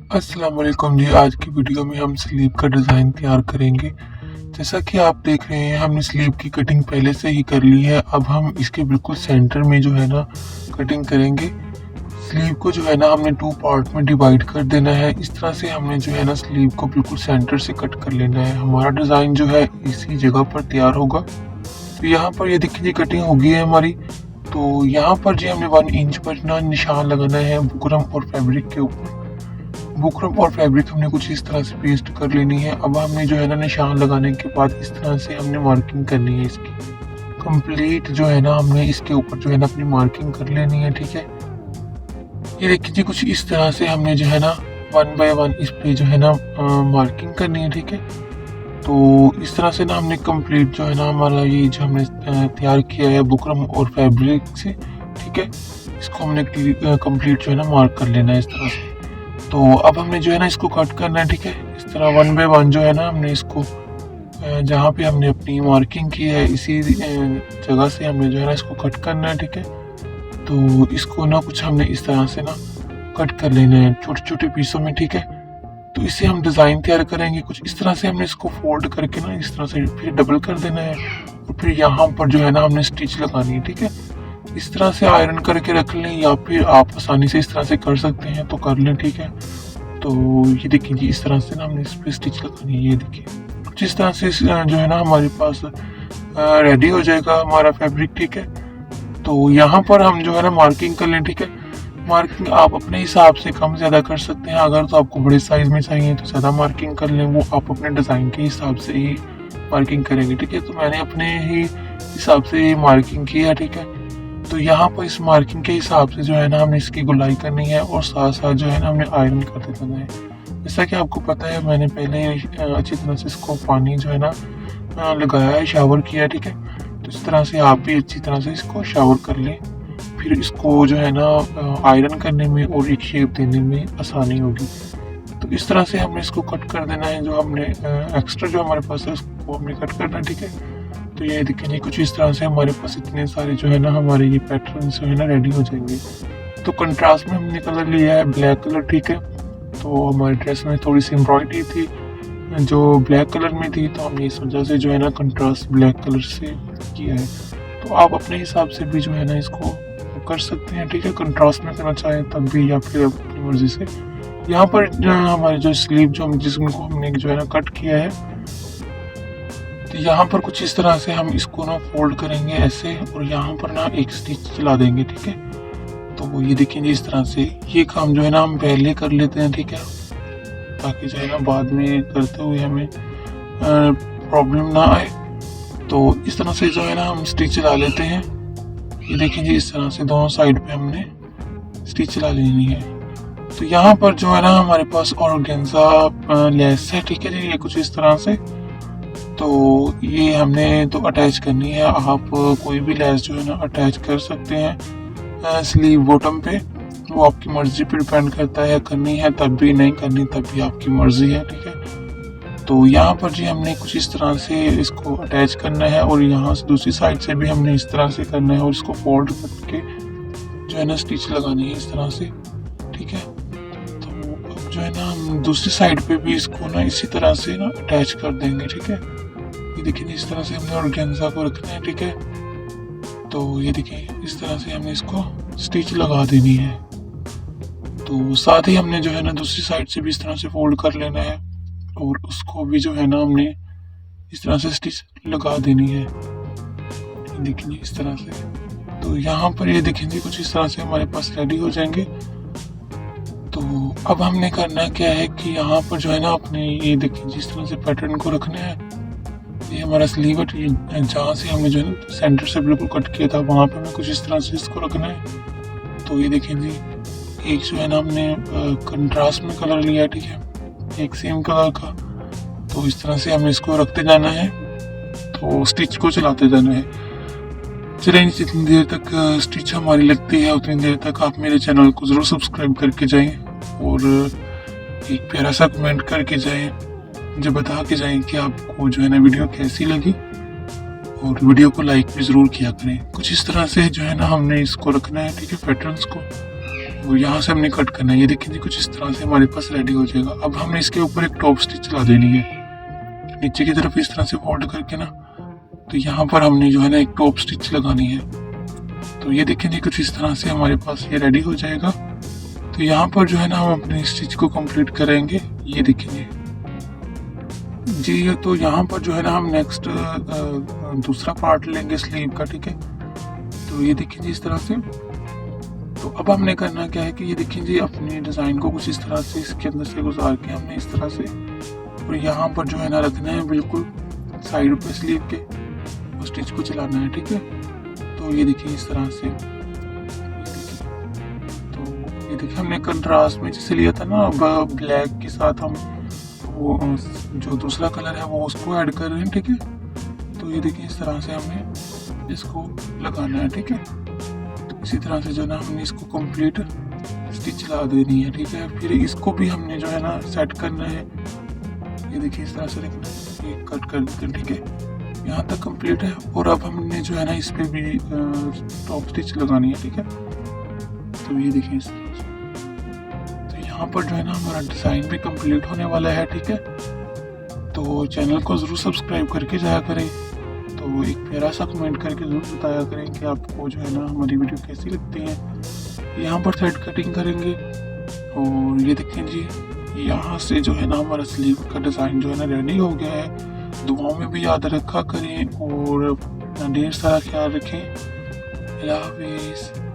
अस्सलाम वालेकुम जी। आज की वीडियो में हम स्लीव का डिज़ाइन तैयार करेंगे। जैसा कि आप देख रहे हैं, हमने स्लीव की कटिंग पहले से ही कर ली है। अब हम इसके बिल्कुल सेंटर में जो है ना कटिंग करेंगे। स्लीव को जो है ना हमने 2 पार्ट में डिवाइड कर देना है। इस तरह से हमने जो है ना स्लीव को बिल्कुल सेंटर से कट कर लेना है। हमारा डिज़ाइन जो है इसी जगह पर तैयार होगा। तो यहाँ पर ये देखिए जी कटिंग हो गई है हमारी। तो यहाँ पर जी हमने 1 इंच पर ना निशान लगाना है बुकरम और फैब्रिक के ऊपर। बुकरम और फैब्रिक हमने कुछ इस तरह से पेस्ट कर लेनी है। अब हमने जो है ना निशान लगाने के बाद इस तरह से हमने मार्किंग करनी है इसकी। कंप्लीट जो है ना हमने इसके ऊपर जो है ना अपनी मार्किंग कर लेनी है, ठीक है। ये देखिए जी कुछ इस तरह से हमने जो है ना 1 बाय 1 इस पे जो है ना मार्किंग करनी है, ठीक है। तो इस तरह से ना हमने कंप्लीट जो है ना हमारा ये जो हमने तैयार किया है बुकरम और फैब्रिक से, ठीक है। इसको हमने कंप्लीट जो है ना मार्क कर लेना है इस तरह से। तो अब हमने जो है ना इसको कट करना है, ठीक है। इस तरह 1 बाय 1 जो है ना हमने इसको जहाँ पे हमने अपनी मार्किंग की है इसी जगह से हमने जो है ना इसको कट करना है, ठीक है। तो इसको ना कुछ हमने इस तरह से ना कट कर लेना है छोटे छोटे पीसों में, ठीक है। तो इससे हम डिज़ाइन तैयार करेंगे। कुछ इस तरह से हमने इसको फोल्ड करके ना इस तरह से फिर डबल कर देना है और फिर यहाँ पर जो है ना हमने स्टिच लगानी है, ठीक है। इस तरह से आयरन करके रख लें या फिर आप आसानी से इस तरह से कर सकते हैं तो कर लें, ठीक है। तो ये देखिए जी इस तरह से ना हमने इस पे स्टिच लगानी है। ये देखिए जिस तरह से जो है ना हमारे पास रेडी हो जाएगा हमारा फैब्रिक, ठीक है। तो यहाँ पर हम जो है ना मार्किंग कर लें, ठीक है। मार्किंग आप अपने हिसाब से कम ज़्यादा कर सकते हैं। अगर तो आपको बड़े साइज़ में चाहिए तो ज़्यादा मार्किंग कर लें, वो आप अपने डिज़ाइन के हिसाब से ही मार्किंग करेंगे, ठीक है। तो मैंने अपने ही हिसाब से मार्किंग की है, ठीक है। तो यहाँ पर इस मार्किंग के हिसाब से जो है ना हमने इसकी गुलाई करनी है और साथ साथ जो है ना हमने आयरन करते जाना है। जैसा कि आपको पता है मैंने पहले अच्छी तरह से इसको पानी जो है ना लगाया है, शावर किया है, ठीक है। तो इस तरह से आप भी अच्छी तरह से इसको शावर कर लें। फिर इसको जो है ना आयरन करने में और एक शेप देने में आसानी होगी। तो इस तरह से हमने इसको कट कर देना है। जो हमने एक्स्ट्रा जो हमारे पास है उसको हमने कट करना है, ठीक है। तो ये देखिए कुछ इस तरह से हमारे पास इतने सारे जो है ना हमारे ये पैटर्न जो है ना रेडी हो जाएंगे। तो कंट्रास्ट में हमने कलर लिया है ब्लैक कलर, ठीक है। तो हमारी ड्रेस में थोड़ी सी एम्ब्रॉयडरी थी जो ब्लैक कलर में थी, तो हमने इस वजह से जो है ना कंट्रास्ट ब्लैक कलर से किया है। तो आप अपने हिसाब से भी जो है ना इसको कर सकते हैं, ठीक है। कंट्रास्ट में करना चाहें तब भी या फिर अपनी मर्जी से। यहाँ पर हमारे जो स्लीव जो जिसको हमने जो है ना कट किया है, तो यहाँ पर कुछ इस तरह से हम इसको ना फोल्ड करेंगे ऐसे और यहाँ पर ना एक स्टिच चला देंगे, ठीक है। तो ये देखेंगे इस तरह से ये काम जो है ना हम पहले कर लेते हैं, ठीक है, ताकि जो है ना बाद में करते हुए हमें प्रॉब्लम ना आए। तो इस तरह से जो है ना हम स्टिच चला लेते हैं। ये देखेंगे इस तरह से दोनों साइड पे हमने स्टिच चला लेनी है। तो यहाँ पर जो है ना हमारे पास ऑर्गेन्जा लेस है, ठीक है जी। ये कुछ इस तरह से तो ये हमने तो अटैच करनी है। आप कोई भी लेस जो है ना अटैच कर सकते हैं स्लीव बॉटम पे, वो आपकी मर्जी पे डिपेंड करता है। करनी है तब भी, नहीं करनी तब भी आपकी मर्जी है, ठीक है। तो यहाँ पर जी हमने कुछ इस तरह से इसको अटैच करना है और यहाँ से दूसरी साइड से भी हमने इस तरह से करना है और इसको फोल्ड करके जो है ना स्टिच लगानी है इस तरह से, ठीक है। तो अब जो है ना हम दूसरी साइड पे भी इसको ना इसी तरह से ना अटैच कर देंगे, ठीक है। ये देखिए इस तरह से हमने ऑर्गेन्जा को रखना है, ठीक है। तो ये देखिए इस तरह से हमने इसको स्टिच लगा देनी है। तो साथ ही हमने जो है ना दूसरी साइड से भी इस तरह से फोल्ड कर लेना है और उसको भी जो है ना हमने इस तरह से स्टिच लगा देनी है। देखिए इस तरह से। तो यहाँ पर ये देखेंगे कुछ इस तरह से हमारे पास रेडी हो जाएंगे। तो अब हमने करना क्या है कि यहाँ पर जो है ना अपने ये देखिए जिस तरह से पैटर्न को रखना है। ये हमारा स्लीव है, जहाँ से हमने जो है ना सेंटर से बिल्कुल कट किया था वहाँ पे हमें कुछ इस तरह से इसको रखना है। तो ये देखें जी एक जो है ना हमने कंट्रास्ट में कलर लिया, ठीक है, एक सेम कलर का। तो इस तरह से हमें इसको रखते जाना है, तो स्टिच को चलाते जाना है। चलें जितनी देर तक स्टिच हमारी लगती है उतनी देर तक आप मेरे चैनल को ज़रूर सब्सक्राइब करके जाएं और एक प्यारा सा कमेंट करके जाएं, मुझे बता के जाएं कि आपको जो है ना वीडियो कैसी लगी और वीडियो को लाइक भी ज़रूर किया करें। कुछ इस तरह से जो है ना हमने इसको रखना है, ठीक है, पैटर्न्स को। तो यहाँ से हमने कट करना है। ये देखिए जी कुछ इस तरह से हमारे पास रेडी हो जाएगा। अब हमने इसके ऊपर एक टॉप स्टिच ला देनी है, नीचे की तरफ इस तरह से फोल्ड करके ना, तो यहाँ पर हमने जो है ना एक टॉप स्टिच लगानी है। तो ये देखिए जी कुछ इस तरह से हमारे पास ये रेडी हो जाएगा। तो यहाँ पर जो है ना हम अपने स्टिच को कंप्लीट करेंगे। ये देखिए जी, तो यहाँ पर जो है ना हम नेक्स्ट दूसरा पार्ट लेंगे स्लीव का, ठीक है। तो ये देखिए जी इस तरह से। तो अब हमने करना क्या है कि ये देखिए जी अपनी डिज़ाइन को कुछ इस तरह से इसके अंदर से गुजार के हमने इस तरह से, और यहाँ पर जो है ना रखना है बिल्कुल साइड पे स्लीव के, और स्टिच को चलाना है, ठीक है। तो ये देखिए इस तरह से, तो ये देखिए हमने कंट्रास्ट में जैसे लिया था ना, अब ब्लैक के साथ हम वो जो दूसरा कलर है वो उसको ऐड कर रहे हैं, ठीक है। तो ये देखिए इस तरह से हमें इसको लगाना है, ठीक है। तो इसी तरह से जो है ना हमने इसको कंप्लीट स्टिच लगा देनी है, ठीक है। फिर इसको भी हमने जो है ना सेट करना है। ये देखिए इस तरह से रखना है, ये कट कर देते हैं, ठीक है। यहाँ तक कंप्लीट है। और अब हमने जो है ना इस पे भी टॉप स्टिच लगानी है, ठीक है। तो ये देखिए इस तरह से, तो यहाँ पर जो है ना हमारा डिज़ाइन भी कंप्लीट होने वाला है, ठीक है। तो चैनल को ज़रूर सब्सक्राइब करके जाया करें। तो एक प्यारा सा कमेंट करके ज़रूर बताया करें कि आपको जो है ना हमारी वीडियो कैसी लगती है। यहाँ पर थ्रेड कटिंग करेंगे, और ये देखें जी यहाँ से जो है ना हमारा स्लीव का डिज़ाइन जो है ना रेडी हो गया है। दुआओं में भी याद रखा करें और अपना ढेर सारा ख्याल रखें। अल्लाह हाफिज़।